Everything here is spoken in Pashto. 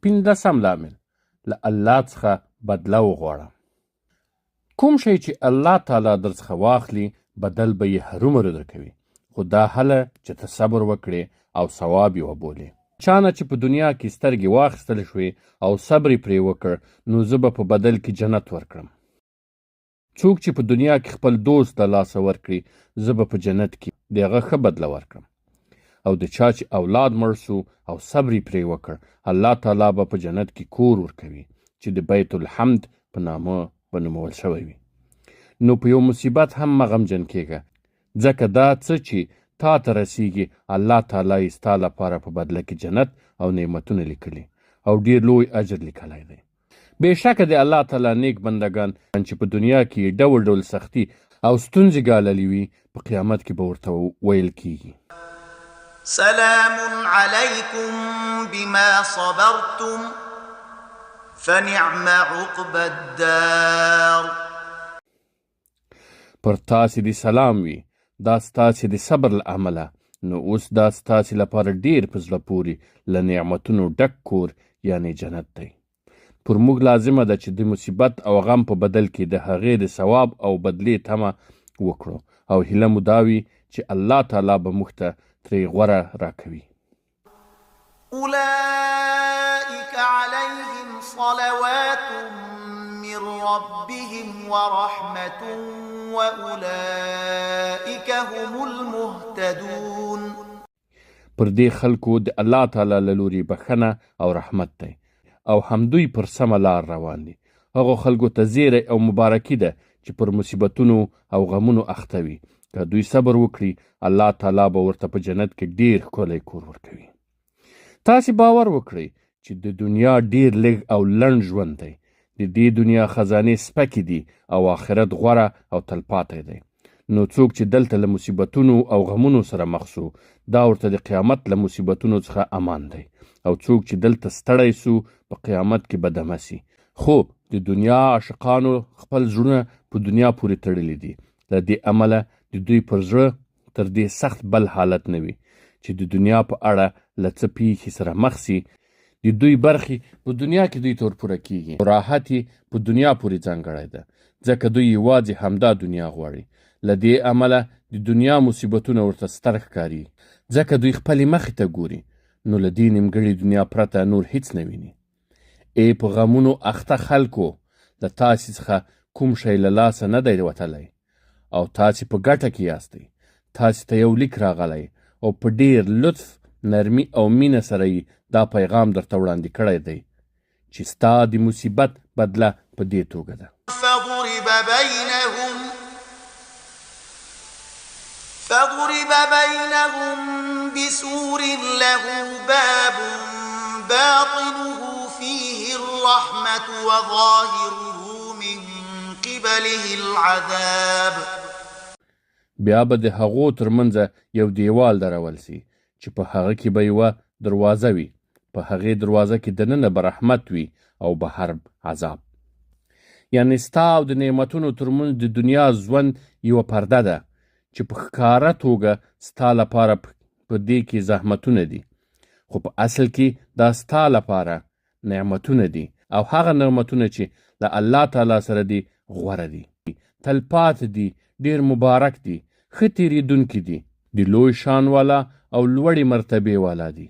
15 لامل له الله څخه بدله وغواړه. کوم شی چې الله تعالی در څخه واخلي بدل به یې هرومرو درکوي، خو دا هله چې ته صبر وکړې او ثواب یې وبولې. چانه چې په دنیا کې سترګې واخیستل شوې او صبر یې پرې وکړ، نو زه به په بدل کې جنت ورکړم. څوک چې په دنیا کې خپل دوست د لاسه ورکړي، زه به په جنت کې د هغه ښه بدله ورکړم. او د چا چې اولاد مړ سو او صبر یې پرې وکړ، الله تعالی به په جنت کې کور ورکوي چې د بیت الحمد په نامه به نومول شوی وي. نو په یو مصیبت هم مه غمجن کېږه، ځکه دا څه چې تا ته رسیږي الله تعالی یې ستا لپاره په بدله کې جنت او نعمتونه لیکلي او ډېر لوی اجر لیکلی دی. بېشکه د الله تعالی نیک بندګان چې په دنیا کې ډول ډول سختي او ستونزې ګاللې وي، په قیامت کې به ورته ویل کېږي سلام علیکم بما صبرتم فنعم عقبى الدار. پر تاسې د سلام وي، دا ستاسې د صبر له امله، نو اوس دا ستاسې لپاره ډېر په زړه پورې له نعمتونو ډک کور یعنی جنت دی. پر موږ لازمه ده چې د مصیبت او غم په بدل کې د هغې د ثواب او بدلې تمه وکړو او هیله مو دا وي چې الله تعالی به موږ ته ترې غوره راکوي. اولئک علیهم صلوات من ربهم ورحمة واولئک هم المهتدون. پر دې خلکو د الله تعالی له لوري بخښنه او رحمت دی او همدوی پر سمه لار روان دي. هغو خلکو ته زیری او مبارکي ده چې پر مصیبتونو او غمونو اخته وي. که دوی صبر وکړي، الله تعالی به ورته په جنت کې ډېر ښکلی کور ورکوي. تاسې باور وکړئ چې د دنیا ډېر لږ او لنډ ژوند دی. د دې دنیا خزانې سپکې دي او آخرت غوره او تلپاتی دی. نو څوک چې دلته له مصیبتونو او غمونو سره مخ سو، دا ورته د قیامت له مصیبتونو څخه امان دی. او څوک چې دلته ستړی سو، په قیامت کې به دمه سي. خو د دنیا عاشقانو خپل زړونه په دنیا پورې تړلي دي. له دې امله د دوی پر زړه تر دې سخت بل حالت نه وي چې د دنیا په اړه له څه پیښې سره مخ سي. د دوی برخې په دنیا کې دوی ته ورپوره کېږي. راحت یې په دنیا پورې ځانګړی ده، ځکه دوی یوازې همدا دنیا غواړي. له دې امله د دنیا مصیبتونه ورته ستر ښکاري، ځکه دوی خپلې مخې ته ګوري، نو له دې نیمګړې دنیا پرته نور هیڅ نه ویني. ای په غمونو اخته خلکو، له تاسې څخه کوم شی له لاسه نه دی وتلی او تاسې په ګټه کې یاستئ. تاسې ته یو لیک راغلی او په ډېر لطف، نرمي او مینه سره یې دا پیغام درته وړاندې کړی دی چې ستا د مصیبت بدله په دې توګه ده. فضرب بينهم بسور له باب باطنه فيه الرحمة وظاهره من قبله العذاب. بیا به د هغو ترمنځه یو دیوال درول سي چې په هغه کې به یوه دروازه وي. په هغې دروازه کې دننه به رحمت وي او بهر عذاب. یعنې ستا او د نعمتونو ترمنځ د دنیا ژوند یوه پرده ده چې په ښکاره توګه ستا لپاره په دې کې زحمتونه دي، خو په اصل کې دا ستا لپاره نعمتونه دي او هغه نعمتونه چې له الله تعالی سره دي غوره دي، تلپاتې دي، ډېر مبارک دي، ښه تېرېدونکي دي، د لوی شان والا او لوړې مرتبې والا دي.